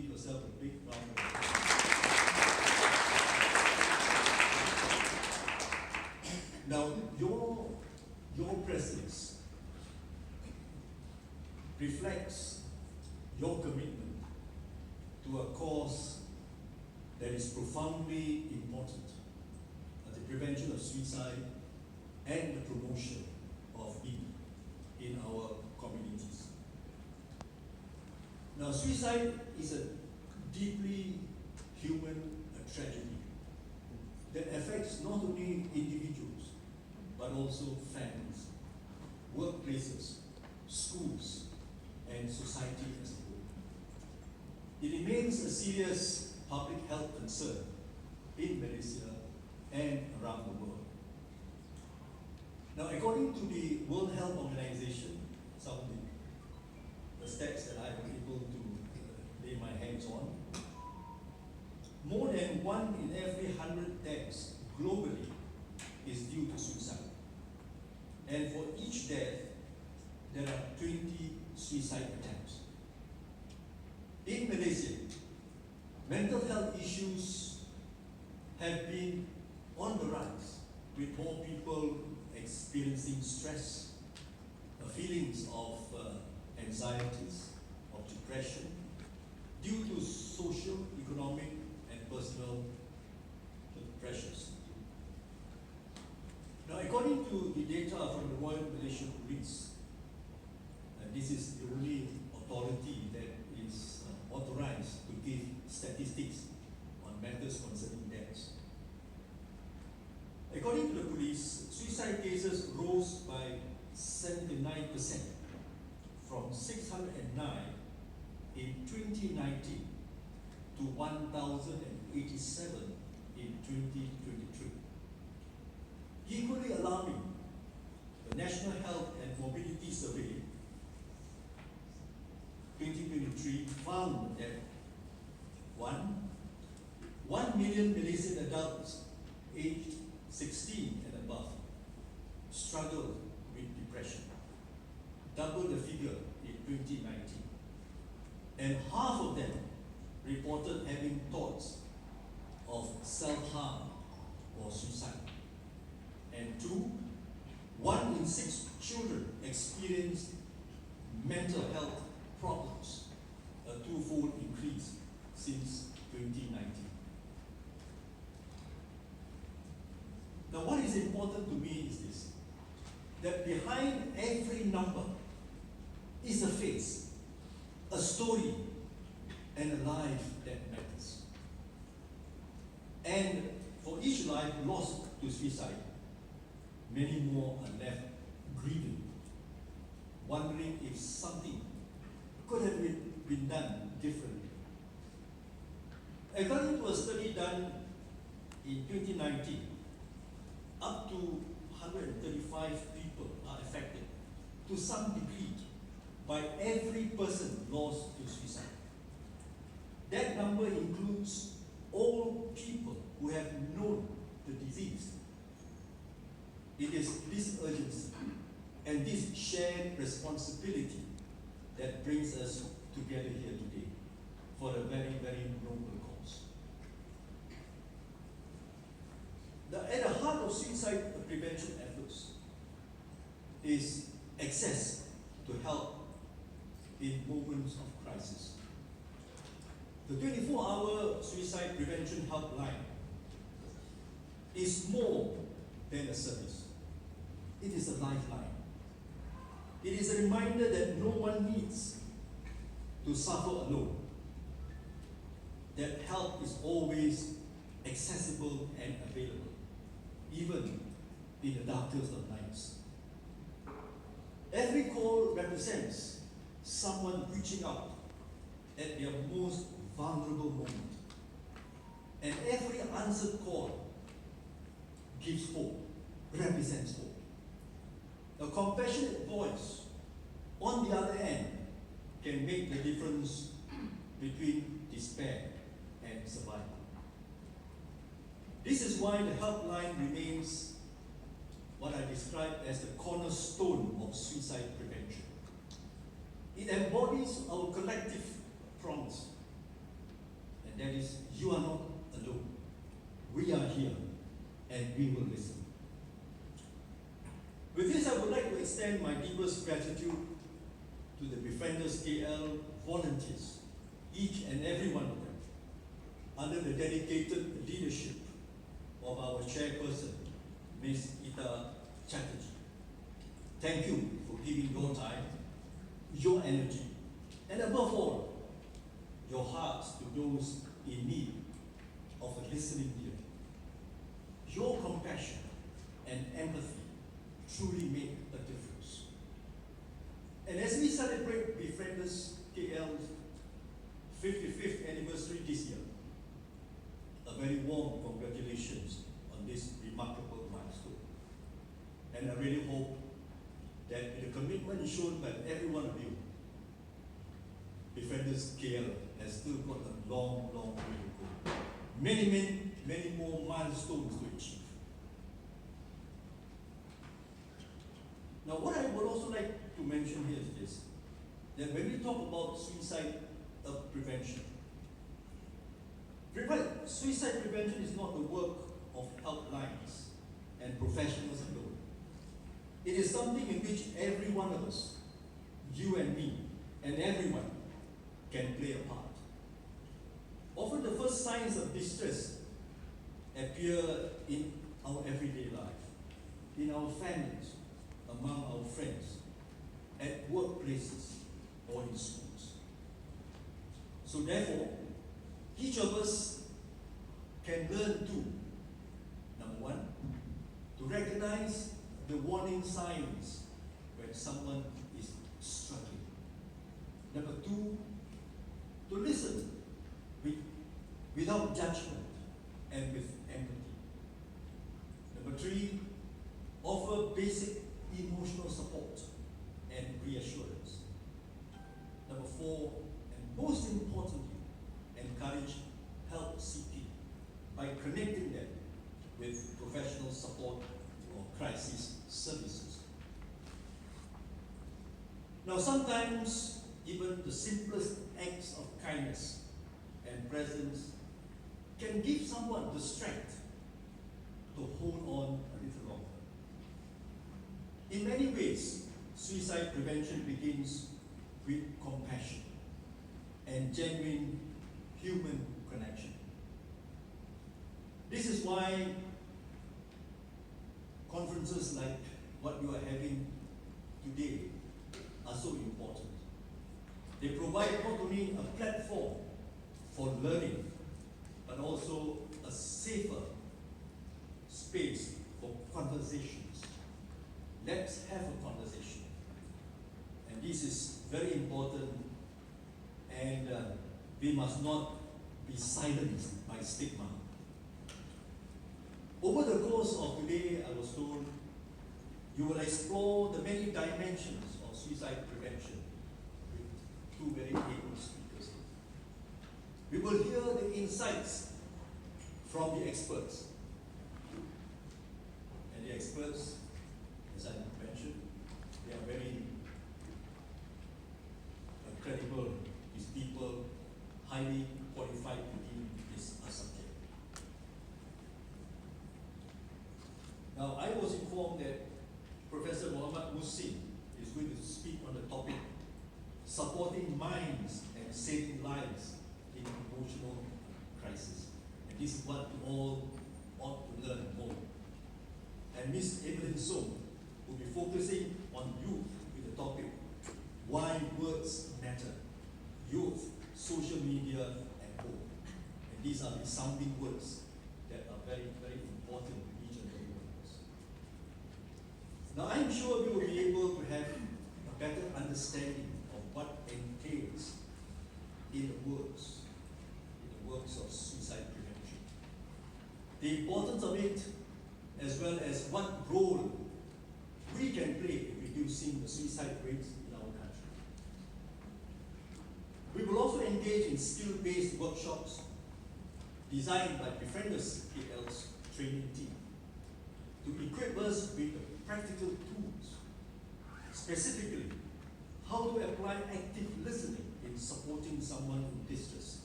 give yourself a big round of applause. Now, your presence reflects your commitment to a cause that is profoundly important, the prevention of suicide and the promotion of it in our communities. Now, suicide is a deeply human tragedy that affects not only individuals, but also families, workplaces, schools, and society as a whole. It remains a serious public health concern in Malaysia and around the world. Now, according to the World Health Organization, some of the stats that I was able to lay my hands on, more than 1 in every 100 deaths globally is due to suicide. And for each death, there are 20 suicide attempts. In Malaysia, mental health issues have been on the rise, with more people experiencing stress, feelings of anxieties, of depression, due to social, economic, and personal pressures. Now, according to the data from the Royal Malaysian Police, and this is the only authority that is authorized to give statistics on matters concerning deaths. According to the police, suicide cases rose by 79% from 609 in 2019 to 1,087 in 2023. Equally alarming, the National Health and Mobility Survey 2023 found that 1 million Malaysian adults aged 16 and above struggled with depression, double the figure in 2019. And half of them reported having thoughts of self-harm or suicide. And 1 in 6 children experienced mental health problems, a twofold increase since 2019. Now, what is important to me is this, that behind every number is a face, a story, and a life that matters. And for each life lost to suicide, many more are left grieving, wondering if something could have been done differently. According to a study done in 2019, up to 135 people are affected to some degree by every person lost to suicide. That number includes all people who have known the disease. It is this urgency and this shared responsibility that brings us together here today for a very, very noble cause. At the heart of suicide prevention efforts is access to help in moments of crisis. The 24-hour suicide prevention helpline is more than a service. It is a lifeline. It is a reminder that no one needs to suffer alone, that help is always accessible and available, even in the darkest of nights. Every call represents someone reaching out at their most vulnerable moment. And every answered call gives hope, represents hope. A compassionate voice, on the other hand, can make the difference between despair and survival. This is why the helpline remains what I describe as the cornerstone of suicide prevention. It embodies our collective promise and that is, you are not alone. We are here, and we will listen. With this, I would like to extend my deepest gratitude to the Befrienders KL volunteers, each and every one of them, under the dedicated leadership of our chairperson, Ms. Ita Chatterjee. Thank you for giving your time, your energy, and above all, your hearts to those in need of a listening ear. Your compassion and empathy truly make a difference. And as we celebrate Befrienders KL's 55th anniversary this year, a very warm congratulations on this remarkable milestone. And I really hope that with the commitment shown by every one of you, Befrienders KL has still got a long, long way to go. Many more milestones to achieve. Now, what I would also like to mention here is this, that when we talk about suicide prevention, suicide prevention is not the work of outlines and professionals alone. It is something in which every one of us, you and me, and everyone can play a part. Often the first signs of distress appear in our everyday life, in our families, among our friends, at workplaces, or in schools. So therefore, each of us can learn to, number one, to recognize the warning signs when someone is struggling. Number two, to listen without judgment and with empathy. Number three, offer basic emotional support and reassurance. Number four, and most importantly, encourage help seeking by connecting them with professional support or crisis services. Now, sometimes even the simplest acts of kindness and presence can give someone the strength to hold on a little longer. In many ways, suicide prevention begins with compassion and genuine human connection. This is why conferences like what you are having today are so important. They provide not only a platform for learning, but also a safer space for conversations. Let's have a conversation. And this is very important, and we must not be silenced by stigma. Over the course of today, I was told, you will explore the many dimensions of suicide prevention with two very able speakers. We will hear the insights from the experts. And the experts, as I mentioned, they are very credible, these people, highly qualified to deal with this subject. Now, I was informed that Professor Muhammad Musin is going to speak on the topic, supporting minds and saving lives in emotional crisis. And this is what we all ought to learn more. And Ms. Evelyn Song will be focusing on youth with the topic, why words matter, youth, social media, and hope. And these are resounding words that are very, very important to each and every one of us. Now, I'm sure we will be able to have a better understanding of what entails in the works of suicide prevention. The importance of it, as well as what role we can play in reducing the suicide rates in our country. We will also engage in skill-based workshops designed by Befrienders KL's training team to equip us with the practical tools, specifically how to apply active listening in supporting someone in distress,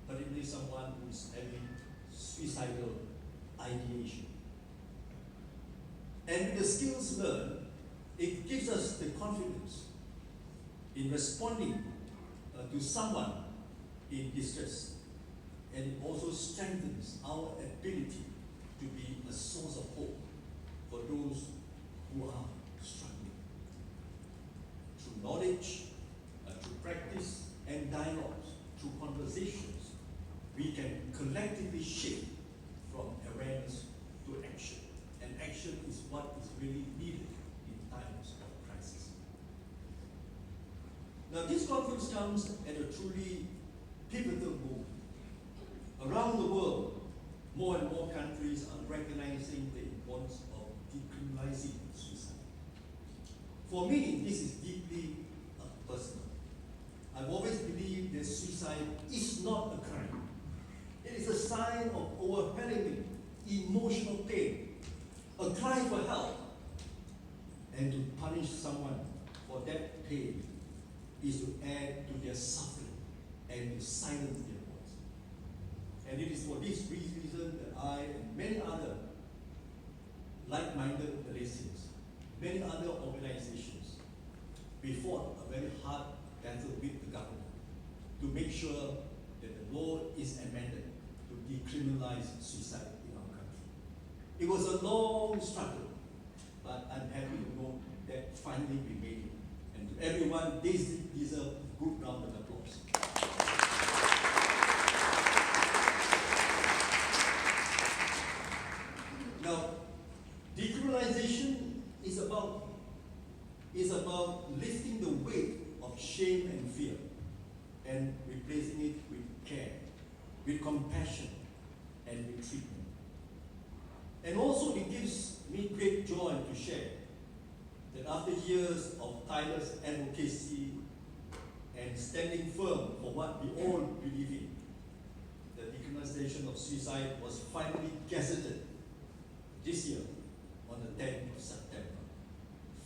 particularly someone someone who is having suicidal ideation. And with the skills learned, it gives us the confidence in responding to someone in distress. And it also strengthens our ability to be a source of hope for those who are struggling. Through knowledge, through practice and dialogues, through conversations, we can collectively shift from awareness to action. And action is what is really needed in times of crisis. Now, this conference comes at a truly pivotal moment. Around the world, more and more countries are recognizing the importance of decriminalizing suicide. For me, this is deeply personal. I've always believed that suicide is not a crime. It is a sign of overwhelming emotional pain, a cry for help. And to punish someone for that pain is to add to their suffering and to silence their voice. And it is for this reason that I and many other like-minded Malaysians, many other organizations, we fought a very hard battle with the government to make sure that the law is amended to decriminalize suicide in our country. It was a long struggle, but I'm happy to know that finally we made it. And to everyone, they deserve a good round of applause. Now, decriminalization is about lifting the weight of shame and fear and replacing it with care, with compassion, and with treatment. And also it gives me great joy to share that after years of tireless advocacy and standing firm for what we all believe in, the decriminalization of suicide was finally gazetted this year on the 10th of September,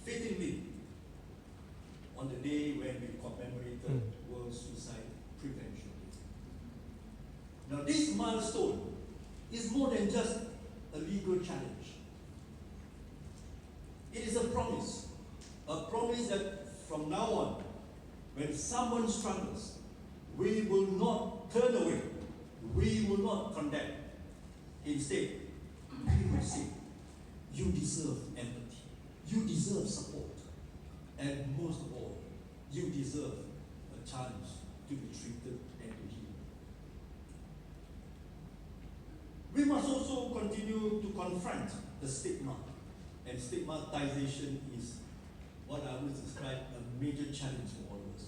fittingly on the day when we commemorated World Suicide Prevention Day. Now this milestone is more than just a legal challenge. It is a promise that from now on, when someone struggles, we will not turn away, we will not condemn. Instead, we will say, you deserve empathy, you deserve support, and most of all, you deserve a chance to be treated and to heal. We must also continue to confront the stigma, and stigmatization is what I would describe a major challenge for all of us.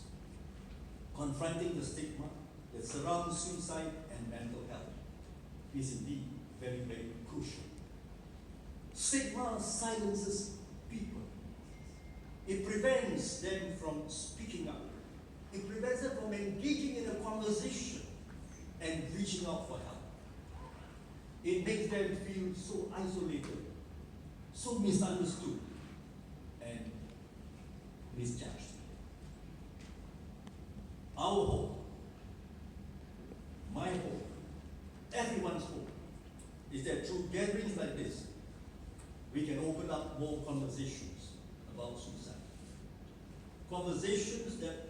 Confronting the stigma that surrounds suicide and mental health is indeed very, very crucial. Stigma silences people. It prevents them from speaking up. It prevents them from engaging in a conversation and reaching out for help. It makes them feel so isolated, so misunderstood, and misjudged. Our hope, my hope, everyone's hope, is that through gatherings like this, we can open up more conversations about suicide. Conversations that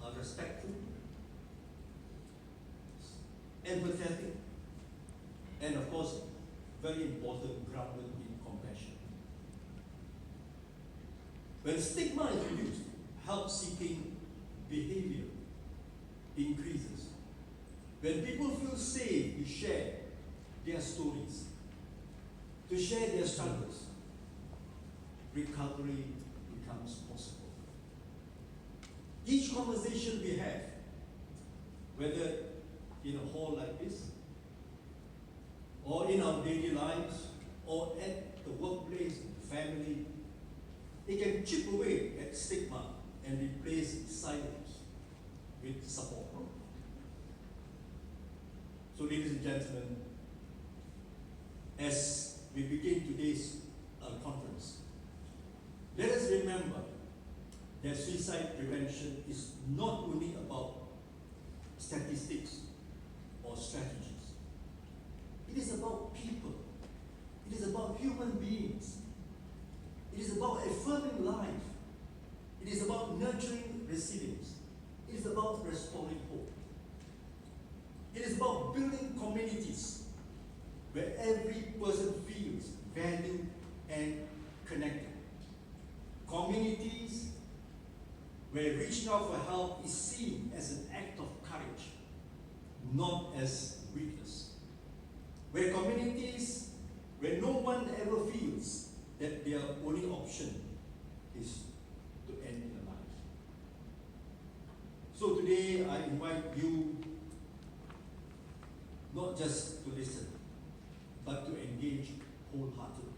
are respectful, empathetic, and of course, very important, grounded in compassion. When stigma is reduced, help-seeking behavior increases. When people feel safe to share their stories, to share their struggles, recovery becomes possible. Each conversation we have, whether in a hall like this, or in our daily lives, or at the workplace, family, it can chip away at stigma and replace silence with support. So, ladies and gentlemen, as we begin today's conference, let us remember that suicide prevention is not only about statistics or strategies. It is about people. It is about human beings. It is about affirming life. It is about nurturing resilience. It is about restoring hope. It is about building communities where every person feels valued and connected. Communities where reaching out for help is seen as an act of courage, not as weakness. Where communities where no one ever feels that their only option is to end their life. So today I invite you not just to listen, but to engage wholeheartedly.